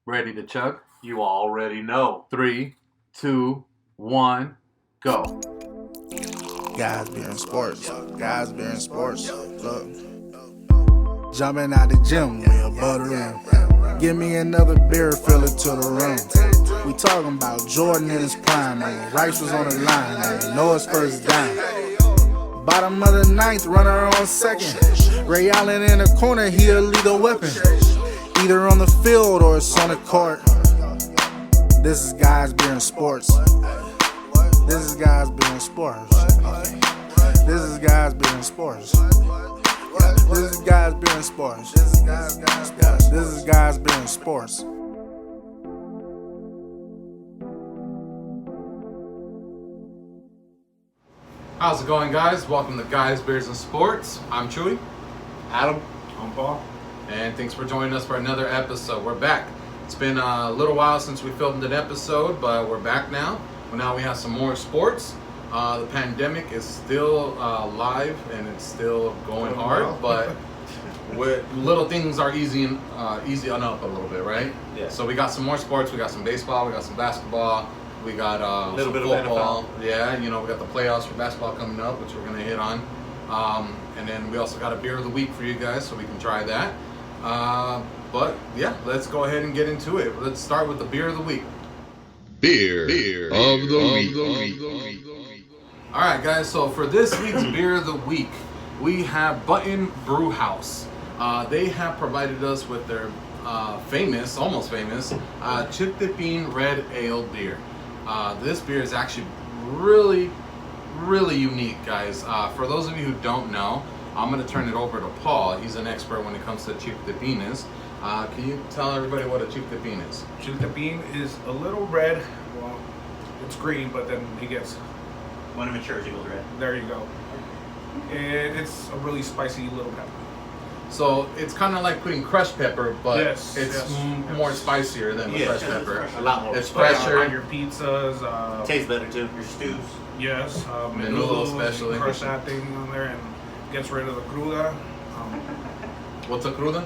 Ready to chug? You already know. 3, 2, 1, go. Guys beer and sports. Guys beer and sports. Look. Jumping out the gym with a butter rim. Give me another beer, fill it to the rim. We talking about Jordan in his prime, man. Rice was on the line, man. Noah's first dime. Bottom of the ninth, runner on second. Ray Allen in the corner, he a lethal weapon. Either on the field or it's on the court. This is Guys Beer and Sports. This is Guys Beer and Sports. Okay. This is Guys Beer and Sports. This is Guys Beer and Sports. This is Guys Beer and Sports. How's it going, guys? Welcome to Guys, Beers, and Sports. I'm Chewy. Adam. I'm Paul. And thanks for joining us for another episode. We're back. It's been a little while since we filmed an episode, but we're back now. Well, now we have some more sports. The pandemic is still live and it's still going hard, but with little things are easy on up a little bit, right? Yeah. So we got some more sports. We got some baseball. We got some basketball. We got a little some bit football. of NFL. Yeah, we got the playoffs for basketball coming up, which we're gonna hit on. And then we also got a beer of the week for you guys, so we can try that. But yeah, let's go ahead and get into it. Let's start with the beer of the week. Beer of the week. All right, guys. So for this week's beer of the week, we have Button Brew House. They have provided us with their almost famous, Chiltepin Red Ale beer. This beer is actually really unique, guys. For those of you who don't know, I'm going to turn it over to Paul. He's an expert when it comes to Chiltepin. Can you tell everybody what a Chiltepin is? Chiltepin is a little red. Well, it's green, but then it gets... When it matures, it goes red. There you go. And it's a really spicy little pepper. So it's kind of like putting crushed pepper, but Yes, it's yes. more spicier than the Yeah, crushed it's pepper. a lot more. It's Like, fresher. on your pizzas. Tastes better too. Your stews. Yes. Menudo menudos, especially. you crush that thing on there and gets rid of the cruda. What's a cruda?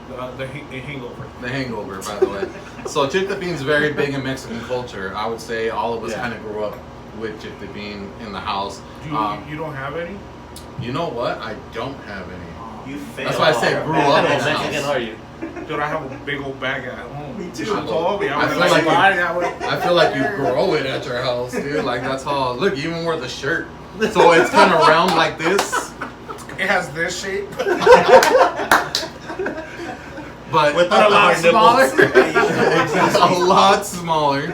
The hangover. The hangover, by the way. So Chiltepin is very big in Mexican culture. I would say all of us Yeah. kind of grew up with Chiltepin in the house. You don't have any? You know what? I don't have any. You fail. That's why I say grew up in the Mexican, house. are you? Dude, I have a big old bag at home. Me too. You should've told me. I feel like you grow it at your house, dude. Like that's how. Look, you even wear the shirt, so it's kind of round like this. It has this shape. But Without a lot the hard smaller. nipples. A lot smaller.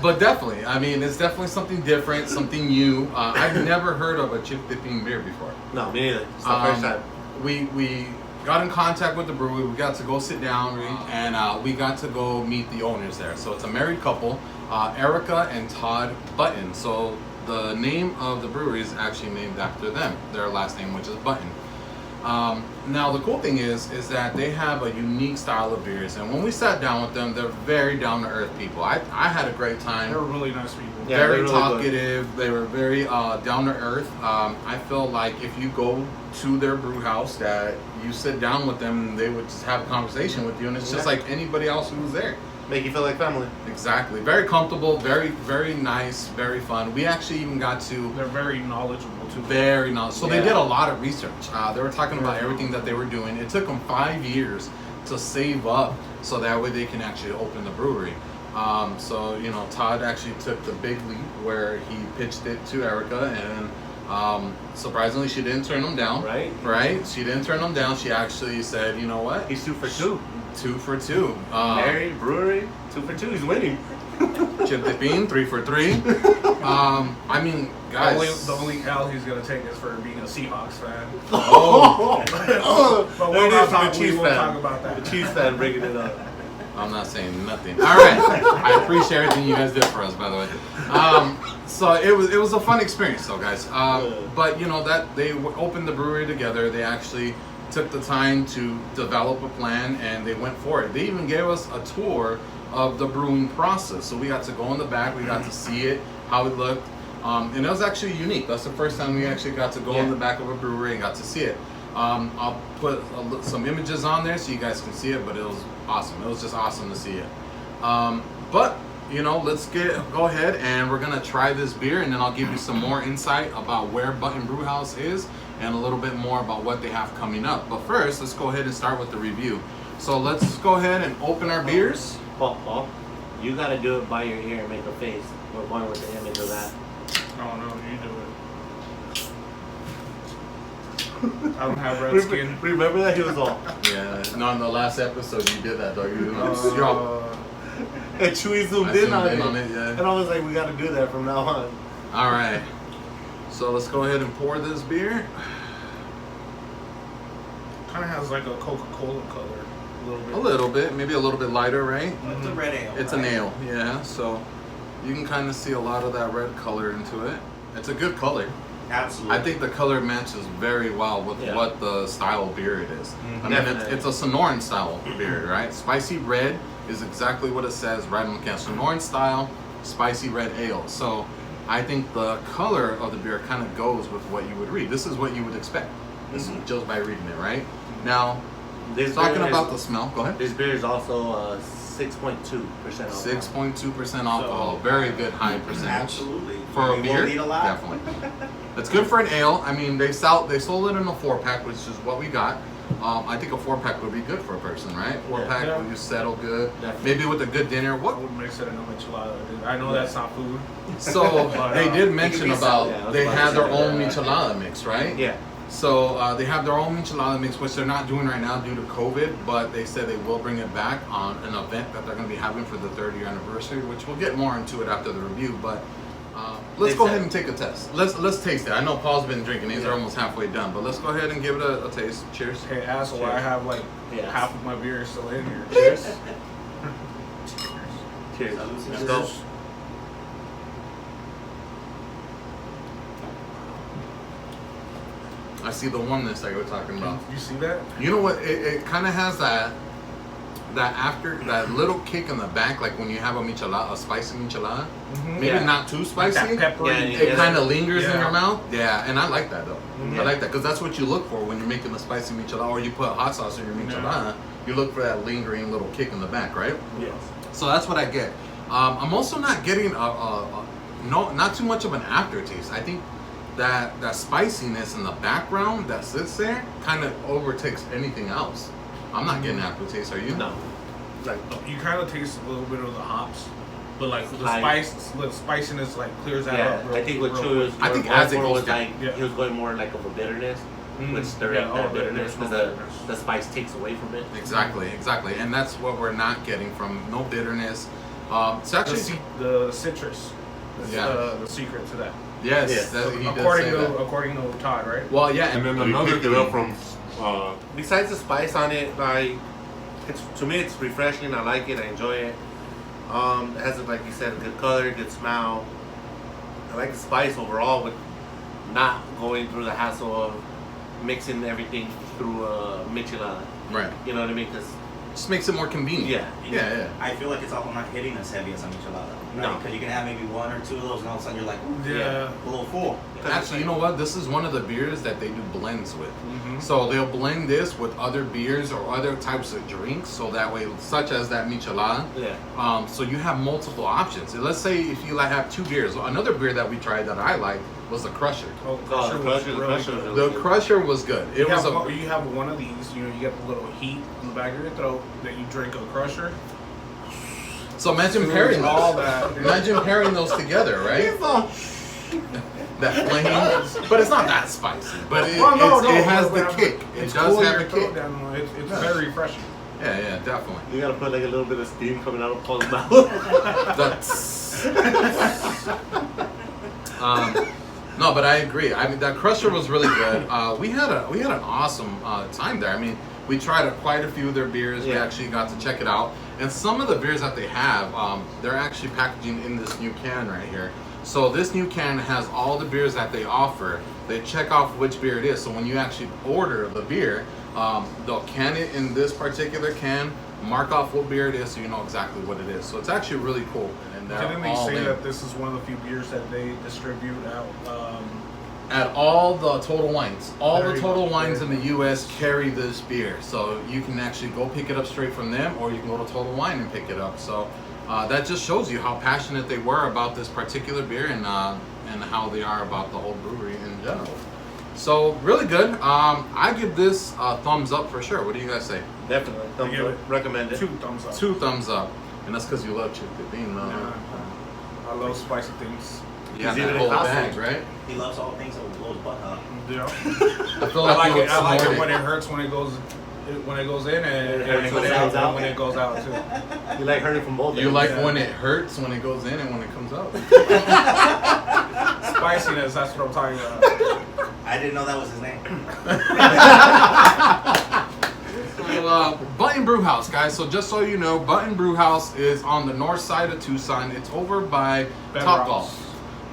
But definitely, I mean, it's definitely something different, something new. I've never heard of a Chiltepin beer before. No, me neither. It's the first time. We got in contact with the brewery. We got to go sit down and we got to go meet the owners there. So it's a married couple, Erica and Todd Button. So the name of the brewery is actually named after them, their last name, which is Button. Now the cool thing is that they have a unique style of beers, and when we sat down with them, they're very down to earth people. I had a great time. They're really nice people. Yeah, Very they're really talkative. They were very down to earth. I feel like if you go to their brew house, that you sit down with them, they would just have a conversation with you, and it's just like anybody else who was there. Make you feel like family. Exactly. Very comfortable. Very nice. Very fun. We actually even got to. They're very knowledgeable too. Very nice. So they Yeah. did a lot of research. They were talking about everything that they were doing. It took them 5 years to save up so that way they can actually open the brewery. So Todd actually took the big leap where he pitched it to Erica, and surprisingly, she didn't turn him down. Right? She didn't turn him down. She actually said, you know what? He's 2 for 2. 2 for 2. Married, brewery, 2 for 2. He's winning. Chiltepin, 3 for 3. I mean, guys. The only L he's gonna take is for being a Seahawks fan. Oh, But There we'll it not is, talk, the we Chiefs won't fan. talk about that. The Chiefs fan bringing it up. I'm not saying nothing. All right, I appreciate everything you guys did for us, by the way. So it was a fun experience, though, guys. But that they opened the brewery together. They actually took the time to develop a plan, and they went for it. They even gave us a tour of the brewing process, so we got to go in the back. We got to see it, how it looked, and it was actually unique. That's the first time we actually got to go in the back of a brewery and got to see it. I'll put some images on there so you guys can see it, but it was awesome. It was just awesome to see it. But you know, let's go ahead and we're gonna try this beer, and then I'll give you some more insight about where Button Brew House is and a little bit more about what they have coming up. But first, let's go ahead and start with the review. So let's go ahead and open our beers. Paul, you gotta do it by your ear and make a face. We're going with the image of that. No, you do it. I don't have red skin. Remember that he was all. Yeah, no, in the last episode you did that though. Yo, And Chewy zoomed I in zoomed on it. yeah. And I was like, we gotta do that from now on. All right. So let's go ahead and pour this beer. Kind of has like a Coca-Cola color. A little bit, maybe a little bit lighter, right? It's a red ale. It's an ale, yeah. So you can kind of see a lot of that red color into it. It's a good color. Absolutely. I think the color matches very well with what the style of beer it is. I mean, it's a Sonoran style beer, right? Spicy red is exactly what it says right on the can. Sonoran style, spicy red ale. So I think the color of the beer kind of goes with what you would read. This is what you would expect. This is just by reading it, right? Now, talking about the smell, go ahead. This beer is also 6.2% alcohol. 6.2% alcohol. Very good high percentage. Absolutely. For a You beer, will need a lot. definitely. It's good for an ale. I mean, they sold it in a 4-pack, which is what we got. I think a 4-pack would be good for a person, right? 4-pack Yeah. would you settle good. Definitely. Maybe with a good dinner. I What? would mix it in a michelada. I know that's not food. So they did mention be about sold, they have their own that. michelada mix, right? Yeah. So they have their own michelada mix, which they're not doing right now due to COVID, but they said they will bring it back on an event that they're going to be having for the 30th anniversary, which we'll get more into it after the review. But let's go ahead and take a test. Let's taste it. I know Paul's been drinking; these are almost halfway done. But let's go ahead and give it a taste. Cheers. Hey, asshole, Cheers. I have like Yes. half of my beer still in here. Cheers. Cheers. Salud, Let's señor. go. I see the oneness that you were talking about. You see that? You know what? It kind of has that little kick in the back, like when you have a michelada, a spicy michelada. Maybe Yeah. not too spicy. That peppery. Yeah, It kind of lingers in Yeah. your mouth. Yeah, and I like that though. Yeah. I like that because that's what you look for when you're making a spicy michelada, or you put hot sauce in your michelada. You look for that lingering little kick in the back, right? Yes. So that's what I get. I'm also not getting not too much of an aftertaste. I think that spiciness in the background that sits there kind of overtakes anything else. I'm not getting aftertaste. Are you? No. Like, You kind of taste a little bit of the hops, but like the Like- spiciness like clears that yeah, up. I think what real Chewy was I think going as it for goes was down, like, yeah. he was going more like of a bitterness, which there ain't that bitterness there's no because bitterness. the spice takes away from it. Exactly, and that's what we're not getting from no bitterness. It's The, actually the citrus. Is Yeah. the secret to that. yes, Yes. that, he did according say to that. according to Todd, right? Well, yeah, And then We another picked it thing, up from. Besides the spice on it, like to me, it's refreshing. I like it. I enjoy it. It has, like you said, a good color, good smell. I like the spice overall, with not going through the hassle of mixing everything through a michelada. right. You know what I mean? Because Just makes it more convenient. yeah, Yeah. I feel like it's also not hitting as heavy as a michelada. No. Because you can have maybe one or two of those, and all of a sudden you're like, ooh, Yeah. a little full. Actually, you know what? This is one of the beers that they do blends with. So they'll blend this with other beers or other types of drinks, so that way, such as that michelada. yeah. So you have multiple options. And let's say if you have 2 beers. Another beer that we tried that I liked was the Crusher. Oh, Oh, Crusher the was Crusher- the really Crusher good. was The Crusher was good. It was You have one of these, you get the little heat in the back of your throat that you drink a Crusher. so imagine pairing all those. that. Imagine pairing those together, right? That flame, but it's not that spicy. But it, it has the kick. It does have a kick. It's very refreshing. Yeah, definitely. You gotta put like a little bit of steam coming out of Paul's mouth. No, but I agree. I mean, that Crusher was really good. We had an awesome time there. I mean, we tried quite a few of their beers. We Yeah. actually got to check it out. And some of the beers that they have, they're actually packaging in this new can right here. So this new can has all the beers that they offer. They check off which beer it is. So when you actually order the beer, they'll can it in this particular can, mark off what beer it is, so you know exactly what it is. So it's actually really cool. And they're Didn't they all say in. that this is one of the few beers that they distribute out at all the Total Wines. All There the you Total go. Wines There in you the U.S. carry this beer, so you can actually go pick it up straight from them, or you can go to Total Wine and pick it up. So that just shows you how passionate they were about this particular beer and how they are about the whole brewery in general. So really good. I give this a thumbs up for sure. What do you guys say? Definitely. Thumbs give up. it Recommend it. 2 thumbs up. 2 thumbs up, and that's because you love Chiltepin. I love spicy things. Yeah, He's that even whole in bag, costume. right? He loves all things that blows butt, huh? Yeah. I feel I like, like you it. I like snort it when it hurts when it goes in and hurts when it goes out too. You like heard it from both You ends. like Yeah. when it hurts when it goes in and when it comes out. Spiciness, that's what I'm talking about. I didn't know that was his name. So, Button Brew House, guys. So just so you know, Button Brew House is on the north side of Tucson. It's over by Topgolf.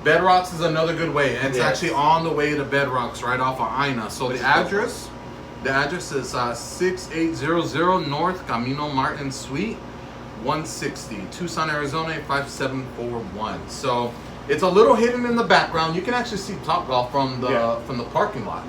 Bedrocks is another good way. It's Yes. actually on the way to Bedrocks, right off of Ina. So the address is 6800 North Camino Martin Suite, 160, Tucson, Arizona 58741. So it's a little hidden in the background. You can actually see Topgolf from the parking lot.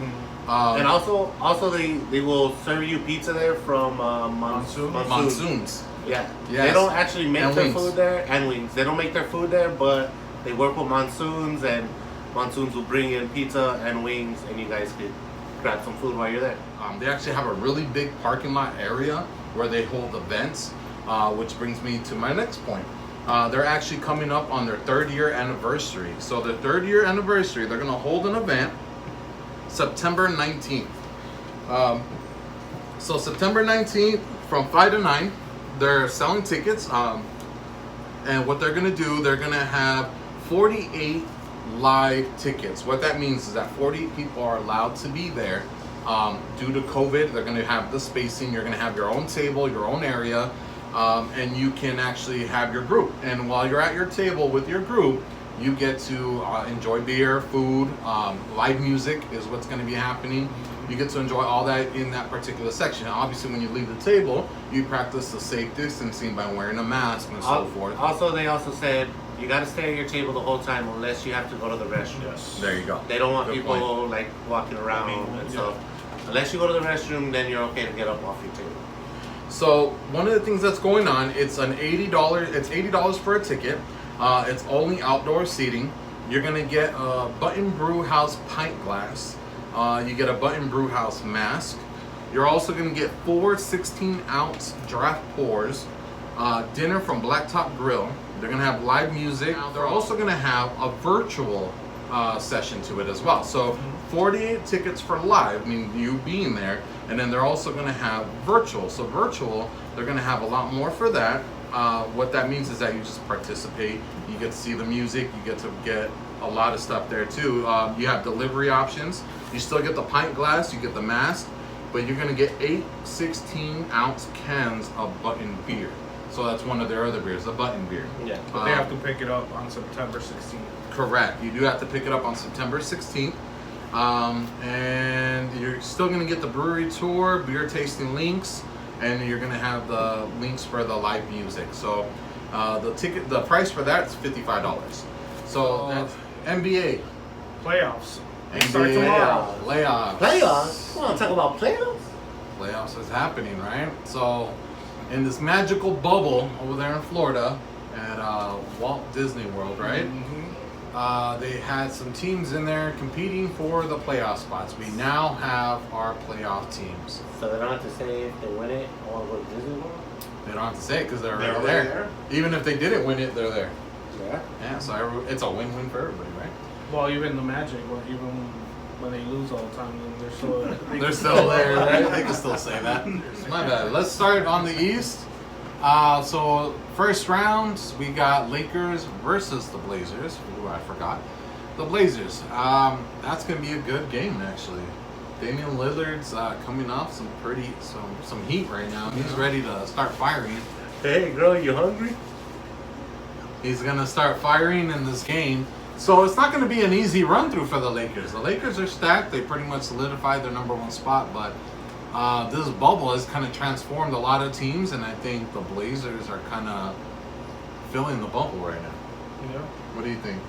And also they will serve you pizza there from Monsoons. Yeah. Yes. They don't actually make And their wings. food there, and wings. They don't make their food there, but they work with Monsoons, and Monsoons will bring in pizza and wings, and you guys could grab some food while you're there. They actually have a really big parking lot area where they hold events, which brings me to my next point. They're actually coming up on their 3rd-year anniversary. So their 3rd-year anniversary, they're going to hold an event September 19th. So September 19th from 5 to 9, they're selling tickets. And what they're going to do, they're going to have 48 live tickets. What that means is that 40 people are allowed to be there. Due to COVID, they're going to have the spacing. You're going to have your own table, your own area, and you can actually have your group. And while you're at your table with your group, you get to enjoy beer, food, live music is what's going to be happening. You get to enjoy all that in that particular section. Obviously, when you leave the table, you practice the safe distancing by wearing a mask and so forth. Also, they also said you got to stay at your table the whole time unless you have to go to the restroom. Yes. There you go. They don't want Good people point. like walking around and stuff. Unless you go to the restroom, then you're okay to get up off your table. So one of the things that's going on, it's an $80. It's $80 for a ticket. It's only outdoor seating. You're gonna get a Button Brew House pint glass. You get a Button Brew House mask. You're also gonna get 4 16-ounce draft pours. Dinner from Blacktop Grill. They're gonna have live music. They're also gonna have a virtual session to it as well. So 48 tickets for live, I mean you being there, and then they're also gonna have virtual. So virtual, they're gonna have a lot more for that. What that means is that you just participate, you get to see the music, you get to get a lot of stuff there too. You have delivery options. You still get the pint glass, you get the mask, but you're gonna get 8 16-ounce cans of Button beer. So that's one of their other beers, the Button beer. Yeah. But they have to pick it up on September 16th. Correct. You do have to pick it up on September 16th. And you're still going to get the brewery tour, beer tasting links, and you're going to have the links for the live music. So the price for that is $55. So that's NBA. Playoffs. They start NBA tomorrow. playoffs. Playoffs? You want to talk about playoffs? Playoffs is happening, right? So in this magical bubble over there in Florida at Walt Disney World, right? They had some teams in there competing for the playoff spots. We now have our playoff teams. So they don't have to say if they win it or go to Disney World? They don't have to say it because they're They're already already there. Even if they didn't win it, they're there. Yeah. Yeah, so it's a win-win for everybody, right? Well, even the Magic, even when they lose all the time, they're still They're still there, right? They can still say that. My bad. Let's start on the East. So first round, we got Lakers versus the Blazers. Ooh, I forgot. The Blazers. That's gonna be a good game, actually. Damian Lillard's coming off some heat right now. He's ready to start firing. Hey, girl, you hungry? He's gonna start firing in this game. So it's not going to be an easy run through for the Lakers. The Lakers are stacked. They pretty much solidified their number one spot, but this bubble has kind of transformed a lot of teams, and I think the Blazers are kind of filling the bubble right now. Yeah. What do you think?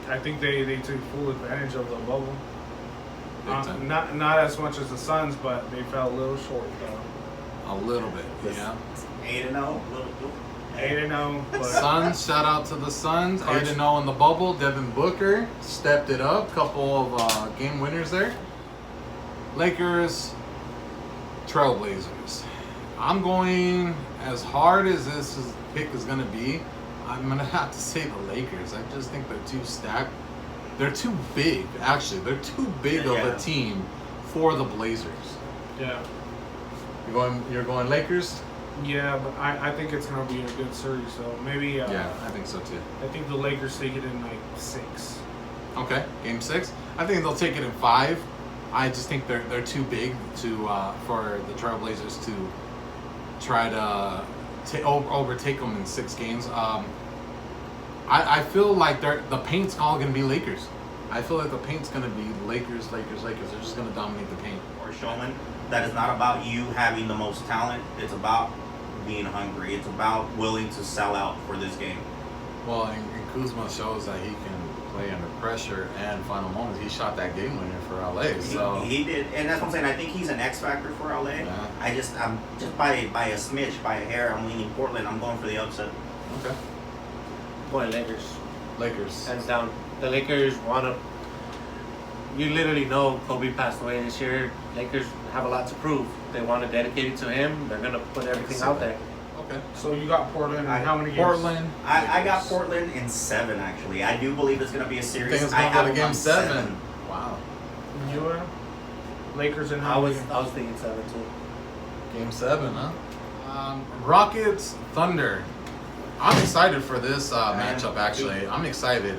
I think they took full advantage of the bubble. Big time. Not as much as the Suns, but they fell a little short though. A little bit, yeah. 8-0. 8-0, but Suns, shout out to the Suns. 8-0 in the bubble. Devin Booker stepped it up. Couple of game winners there. Lakers, Trailblazers. I'm going as hard as this pick is going to be. I'm going to have to say the Lakers. I just think they're too stacked. They're too big, actually. They're too big of a team for the Blazers. yeah. You're going Lakers? Yeah, but I think it's gonna be a good series. So maybe. Yeah, I think so too. I think the Lakers take it in like 6. Okay, game 6. I think they'll take it in 5. I just think they're too big to for the Trailblazers to try to overtake them in 6 games. I feel like the paint's all gonna be Lakers. I feel like the paint's gonna be Lakers. They're just gonna dominate the paint. Or showman that is not about you having the most talent. It's about being hungry. It's about willing to sell out for this game. Well, and Kuzma shows that he can play under pressure and final moments. He shot that game winner for LA. So He did, and that's what I'm saying. I think he's an X factor for LA. Yeah. I'm just by a smidge, by a hair. I'm leaning Portland. I'm going for the upset. okay, Boy, Lakers. Lakers. Hands down. The Lakers want to. You literally know Kobe passed away this year. Lakers have a lot to prove. They want to dedicate it to him. They're going to put everything out there. Okay. So you got Portland. And how many games? Portland. I got Portland in 7. Actually, I do believe it's going to be a You series. think it's I gonna have go to them game on 7? Wow. You are Lakers and I how was many? thinking 7 too. Game 7, huh? Rockets, Thunder. I'm excited for this matchup, actually. I'm excited.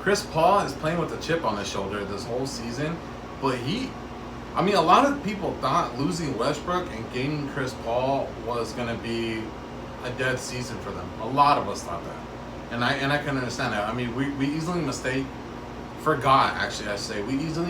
Chris Paul is playing with a chip on his shoulder this whole season, but a lot of people thought losing Westbrook and gaining Chris Paul was going to be a dead season for them. A lot of us thought that. And I can understand that. I mean, we easily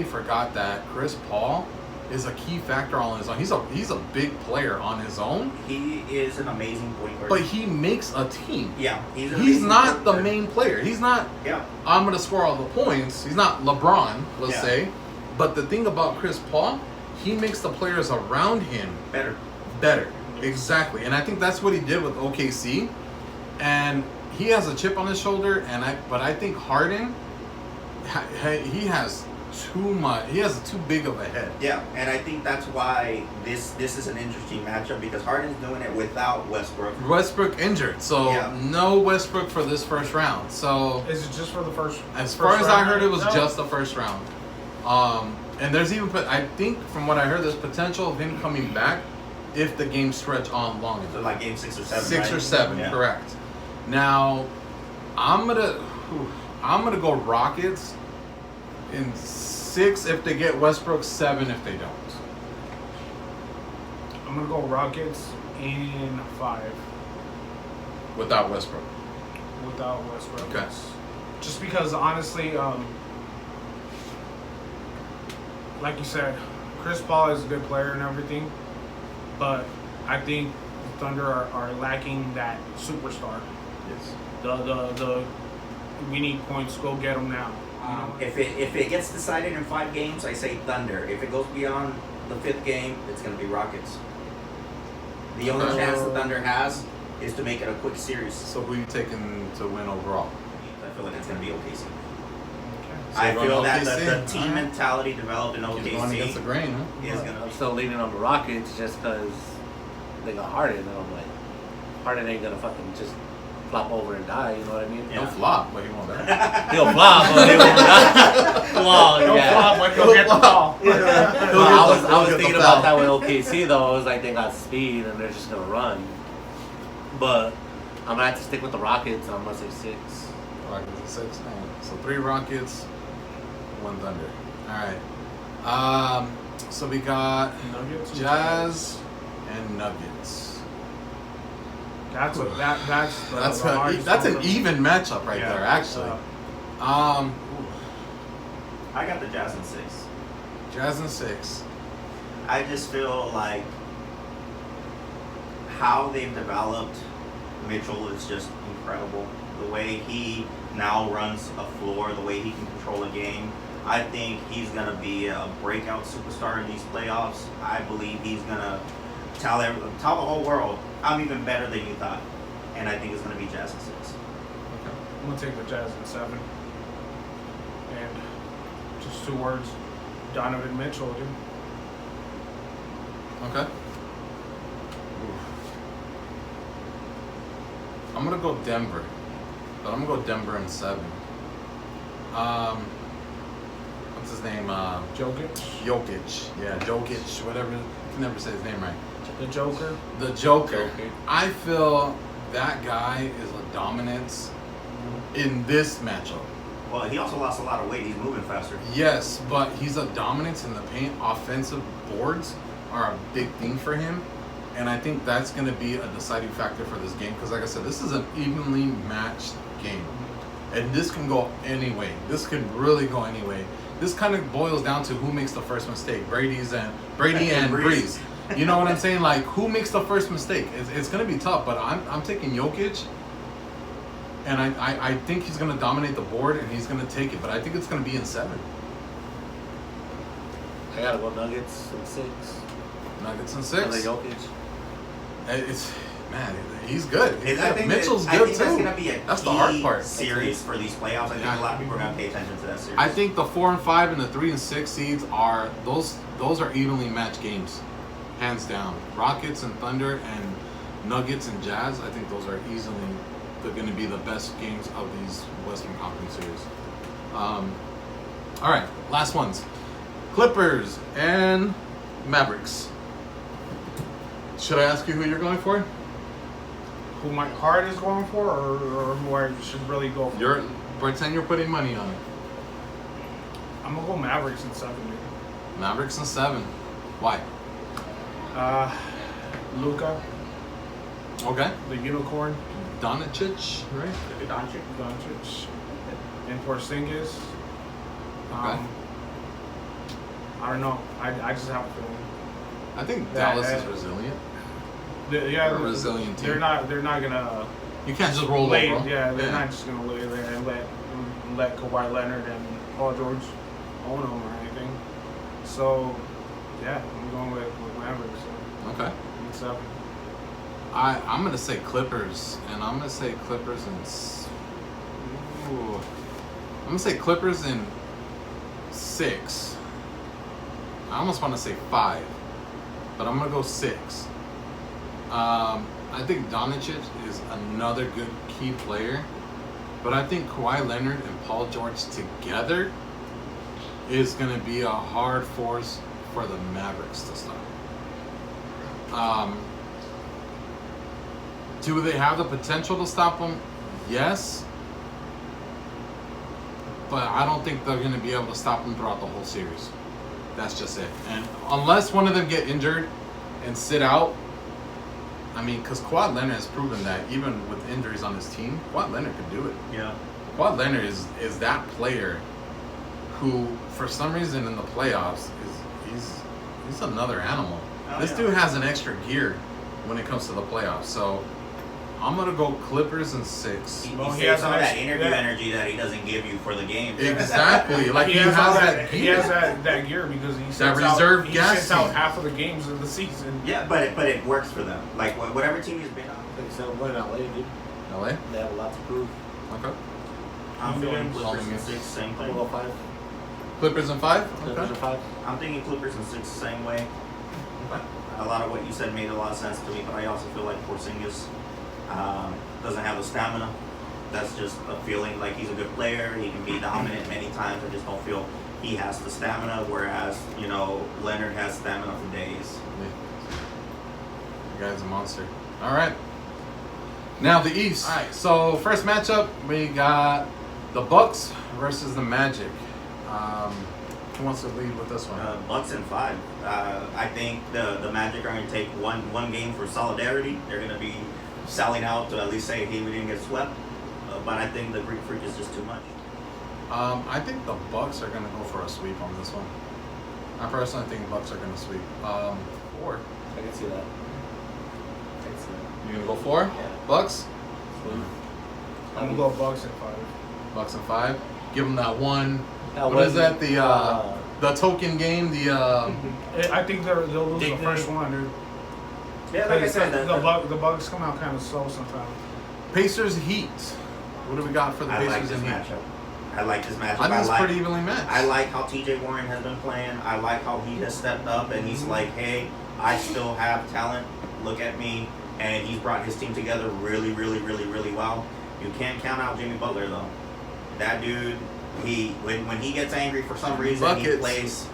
forgot that Chris Paul is a key factor on his own. He's a big player on his own. He is an amazing point guard. But he makes a team. Yeah, he's He's not point the guard. main player. He's not, Yeah. I'm going to score all the points. He's not LeBron, let's Yeah. say. But the thing about Chris Paul, he makes the players around him Better. Exactly. And I think that's what he did with OKC. And he has a chip on his shoulder. But I think Harden, he has too big of a head. Yeah, and I think that's why this is an interesting matchup because Harden's doing it without Westbrook. Westbrook injured, so Yeah. no Westbrook for this first round. So Is it just for the first? as first far as I round? heard, it was No. just the first round. And there's even, I think from what I heard, there's potential of him coming back if the game stretch on long So enough. like game 6 or 7. 6 right? or 7, Yeah. correct. Now, I'm gonna go Rockets in 6 if they get Westbrook, 7 if they don't. I'm gonna go Rockets in 5 Without Westbrook. without Westbrook. Okay. Just because honestly, like you said, Chris Paul is a good player and everything, but I think the Thunder are lacking that superstar. Yes. The we need points. Go get them now. If it gets decided in 5 games, I say Thunder. If it goes beyond the 5th game, it's going to be Rockets. The only chance the Thunder has is to make it a quick series. So who are you taking to win overall? I feel like it's going to be OKC. So I you're going feel that OKC? the team mentality developed in He's going against the OKC grain, huh? is going I'm to. still leaning on the Rockets just because they got Harden. And I'm like, Harden ain't going to fucking just flop over and die, you know what I mean? He'll flop, but he won't die. He'll flop, but he won't die. Well, Don't yeah. flop, but go get the ball. Well, I was He'll get thinking the about foul. that with OKC though. I was like, they got speed and they're just gonna run. But I'm gonna have to stick with the Rockets. And I'm gonna say 6. Rockets at 6. So 3 Rockets, 1 Thunder. All right. So we got Nuggets and Jazz and Nuggets. That's That's an even matchup right there, actually. I got the Jazz in 6. Jazz and 6. I just feel like how they've developed Mitchell is just incredible. the way he now runs a floor, the way he can control a game, I think he's going to be a breakout superstar in these playoffs. I believe he's going to tell the whole world, I'm even better than you thought. And I think it's going to be Jazz in 6. Okay. I'm gonna take the Jazz in 7. And just 2 words, Donovan Mitchell, dude. Okay. I'm gonna go Denver, but I'm gonna go Denver in 7. What's his name? Jokic. Jokic. Yeah, Jokic. Whatever. I can never say his name right. The Joker. The Joker. I feel that guy is a dominance in this matchup. Well, he also lost a lot of weight. He's moving faster. Yes, but he's a dominance in the paint. Offensive boards are a big thing for him. And I think that's going to be a deciding factor for this game. Because like I said, this is an evenly matched game. And this can go any way. This can really go any way. This kind of boils down to who makes the first mistake. Brady and Breeze. You know what I'm saying? Like, who makes the first mistake? It's going to be tough, but I'm taking Jokic. And I think he's going to dominate the board, and he's going to take it. But I think it's going to be in 7. I gotta go Nuggets in 6. Nuggets in And the 6. Jokic. It's, man, he's good. I think Mitchell's I good, think too. that's going to be a That's key the hard part. series for these playoffs. I think a lot of people are going to pay attention to that series. I think the 4 and 5 and the 3 and 6 seeds are those are evenly matched games, hands down. Rockets and Thunder and Nuggets and Jazz. I think those are easily going to be the best games of these Western Conference series. All right, last ones: Clippers and Mavericks. Should I ask you who you're going for? Who my heart is going for, or who I should really go for? Pretend you're putting money on it. I'm gonna go Mavericks in 7, dude. Mavericks in 7. Why? Luka, Okay. the unicorn, Doncic, right? Doncic, and Porzingis. Okay. I don't know. I just have a feeling. I think That- Dallas is resilient. They're a resilient team. They're not gonna You can't just roll lay. over. Yeah, they're not just gonna lay there and let Kawhi Leonard and Paul George own them or anything. So, yeah, I'm going with Mavericks. So Okay. it's up. I'm gonna say Clippers, and I'm gonna say Clippers in. Ooh. I'm gonna say Clippers in 6. I almost want to say 5, but I'm gonna go 6. I think Doncic is another good key player, but I think Kawhi Leonard and Paul George together is going to be a hard force for the Mavericks to stop. Do they have the potential to stop them? Yes, but I don't think they're going to be able to stop them throughout the whole series. That's just it. And unless one of them get injured and sit out, I mean, because Kawhi Leonard has proven that even with injuries on his team, Kawhi Leonard could do it. Yeah. Kawhi Leonard is that player who, for some reason in the playoffs, he's another animal. Oh, This yeah. dude has an extra gear when it comes to the playoffs. So I'm gonna go Clippers in 6. He Well, he saves has some of an that extra- interview yeah. energy that he doesn't give you for the game. Exactly. Like he all has that He gear. has that gear because he sends reserve out, he gas sends out tank. half of the games of the season. Yeah, but it works for them. Like whatever team he's been on. Like I said, I'm going to LA, dude. LA. They have a lot to prove. Okay. I'm feeling Williams. Clippers in 6, same I'm thing. going to go 5. Clippers in 5. Clippers Okay. are 5. I'm thinking Clippers in 6, same way. A lot of what you said made a lot of sense to me, but I also feel like Porzingis doesn't have the stamina. That's just a feeling. Like he's a good player, he can be dominant many times. I just don't feel he has the stamina. Whereas Leonard has stamina for days. You guys a monster. All right. Now the East. All right. So first matchup, we got the Bucks versus the Magic. Who wants to lead with this one? Bucks in 5. I think the Magic are going to take one game for solidarity. They're going to be selling out to at least say, hey, we didn't get swept. But I think the Greek Freak is just too much. I think the Bucks are going to go for a sweep on this one. I personally think Bucks are going to sweep. 4. I can see that. I can see that. You going to go 4? Yeah. Bucks? Sweet. I'm gonna go Bucks in 5. Bucks and 5. Give them that one. That What is one, that? The token game. I think they'll lose the Dignity. first one, dude. Yeah, like I said, The Bucks come out kind of slow sometimes. Pacers Heat. What do we got for the I Pacers like this and Heat? matchup. I like this matchup. I think it's pretty evenly matched. I like how TJ Warren has been playing. I like how he has stepped up and he's like, hey, I still have talent. Look at me. And he's brought his team together really, really, really, really well. You can't count out Jimmy Butler though. That dude, when he gets angry for some reason, Buckets.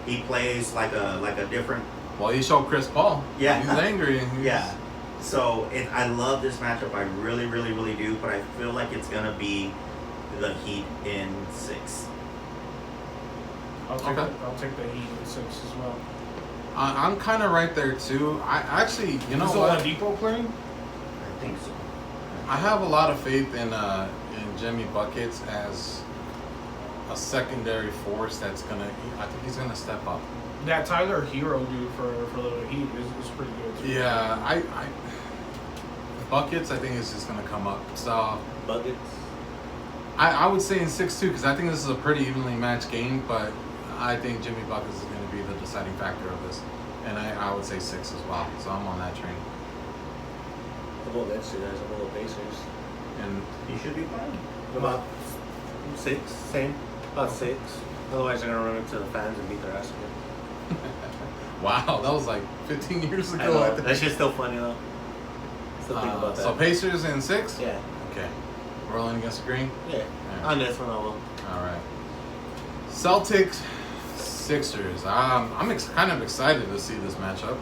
he plays like a different. Well, he showed Chris Paul. Yeah. He's angry. And he's, Yeah. So I love this matchup. I really, really, really do. But I feel like it's gonna be the Heat in 6. I'll take the Heat in 6 as well. I'm kind of right there too. I actually, you know Is what? Oladipo playing? I think so. I have a lot of faith in Jimmy Buckets as a secondary force that's gonna. I think he's gonna step up. That Tyler Hero dude for the Heat is pretty good too. Yeah, I Buckets I think is just gonna come up. So Buckets. I would say in 6-2 because I think this is a pretty evenly matched game, but I think Jimmy Buckets is gonna be the deciding factor of this, and I would say 6 as well. So I'm on that train. I'll go against you guys. I'll go Pacers. And He should be fine. About 6, same. About 6. Otherwise, they're gonna run into the fans and beat their ass again. wow, that was like 15 years I ago. know. I think. That shit's still funny though. Still think about that. So Pacers in 6. Yeah. Okay. Rolling against the green. Yeah. Yeah. On this one, I will. All right. Celtics, Sixers. I'm kind of excited to see this matchup.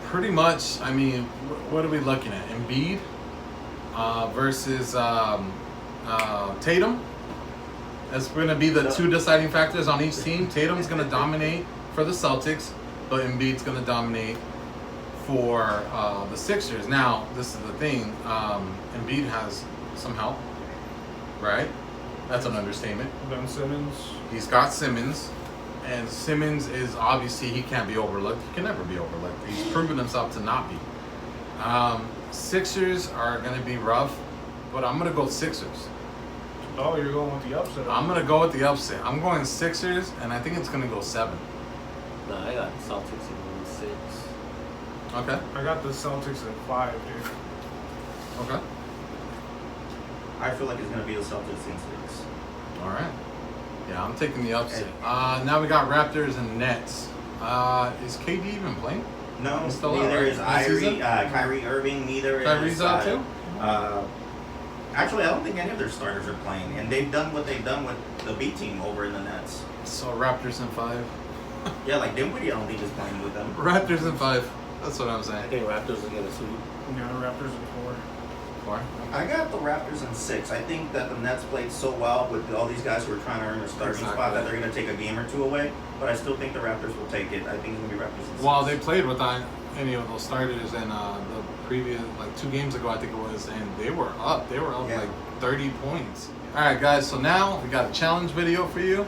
Pretty much. I mean, what are we looking at? Embiid versus Tatum. That's going to be the two deciding factors on each team. Tatum's going to dominate for the Celtics, but Embiid's going to dominate for the Sixers. Now, this is the thing. Embiid has some help, right? That's an understatement. Ben Simmons. He's got Simmons, and Simmons is obviously, he can't be overlooked. He can never be overlooked. He's proven himself to not be. Sixers are going to be rough, but I'm going to go Sixers. Oh, you're going with the upset. I'm going to go with the upset. I'm going Sixers, and I think it's going to go 7. Nah, I got Celtics in 6. Okay. I got the Celtics at 5, dude. Okay. I feel like it's gonna be the Celtics in 6. All right. Yeah, I'm taking the upset. Now we got Raptors and Nets. Is KD even playing? No, He's still out, neither right? is This season? Kyrie Irving. Neither Kyrie's is out too? Actually, I don't think any of their starters are playing, and they've done what they've done with the B team over in the Nets. So Raptors in 5. Yeah, like Dinwiddie, I don't think is playing with them. Raptors in 5. That's what I'm I saying. think Raptors will get a sweep. Yeah, Raptors at 4. 4. I got the Raptors in 6. I think that the Nets played so well with all these guys who are trying to earn a starting Exactly. spot that they're going to take a game or 2 away. But I still think the Raptors will take it. I think it's going to be Raptors in 6. Well, they played without any of those starters in the previous, like 2 games ago, I think it was, and they were up. They were up Yeah. like 30 points. All right, guys. So now we got a challenge video for you.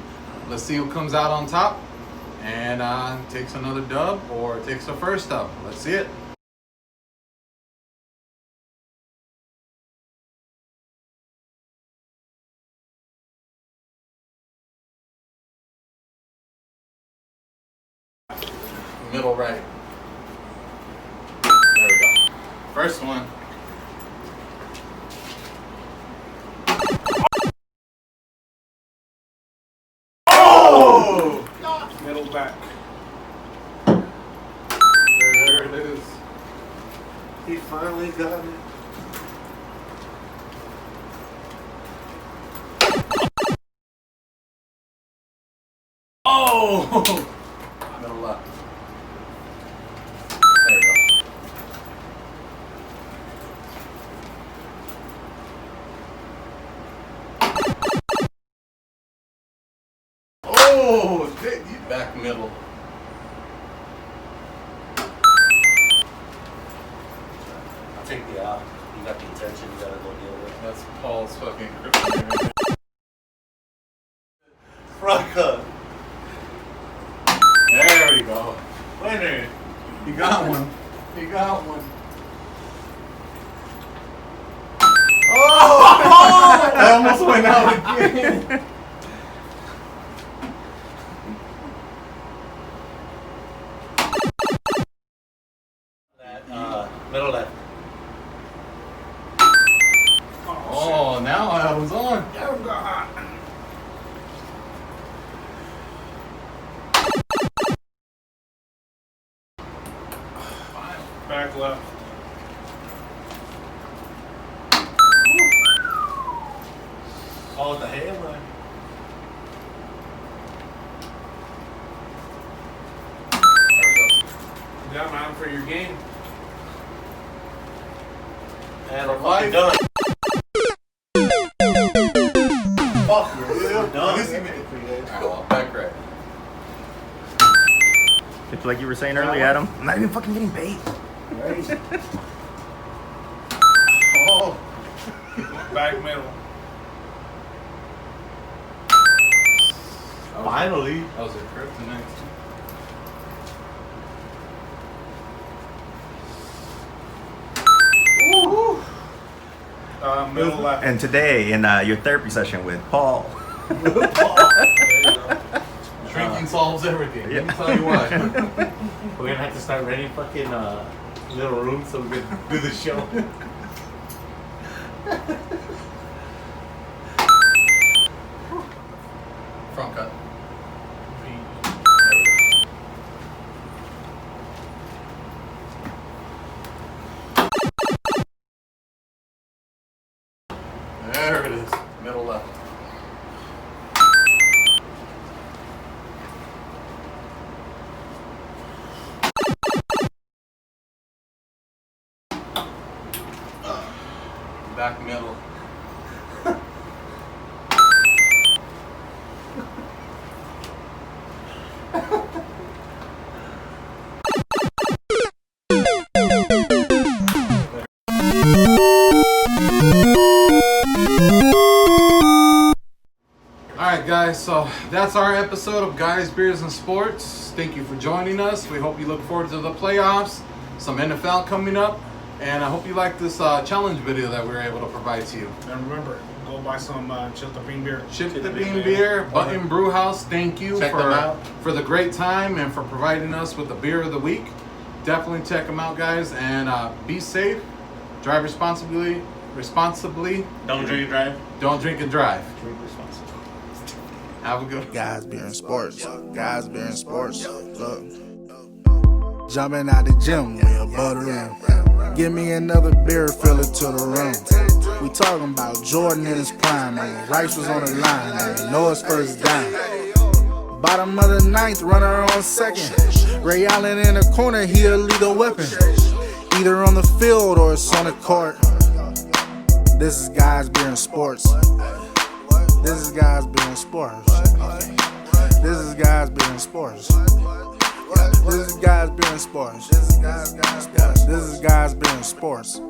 Let's see who comes out on top and takes another dub or takes the first dub. Let's see it. Middle right. There we go. First one. Oh! Middle back. There it is. He finally got it. Oh! Middle left. There we go. Oh! Back middle. I'll take the out. You got the attention. You gotta go deal with. That's Paul's fucking kryptonite. Front cut. There we go. Winner. You got one. You got one. almost went out again. Middle left. Oh, now I was on. Back left. Oh, the hell, man. You got mine for your game. And we're fucking done. Fuck you. We're done. Alright, well, back right. It's like you were saying earlier, Adam. I'm not even fucking getting bait. Oh. Back middle. Finally. That was a kryptonite. Middle left. And today, in your therapy session with Paul. There you go. Drinking solves everything. Let me yeah. tell you what. We're gonna have to start renting fucking little rooms so we can do the show. Front cut. There it is. Middle left. Back middle. Alright guys, so that's our episode of Guys, Beers, and Sports. Thank you for joining us. We hope you look forward to the playoffs, some NFL coming up, and I hope you like this challenge video that we were able to provide to you. And remember, go buy some Chiltepin beer. Chiltepin beer, Button Brew House, thank you Check them out. for the great time and for providing us with the beer of the week. Definitely check them out, guys, and be safe, drive responsibly. Don't drink and drive. Don't drink and drive. Drink responsibly. Have a good Guys, beer, and sports. Guys, beer, and sports. Look. Jumping out the gym with a butter in. Give me another beer, fill it to the rim. We talking about Jordan in his prime. Man. Rice was on the line. Man. Noah's first down. Bottom of the ninth, runner on second. Ray Allen in the corner, he a lethal weapon. Either on the field or it's on the court. This is Guys, Beer, and Sports. This is Guys, Beer, and Sports. Okay. This is Guys, Beer, and Sports. This is Guys, Beer, and Sports. This is Guys, Beer, and Sports.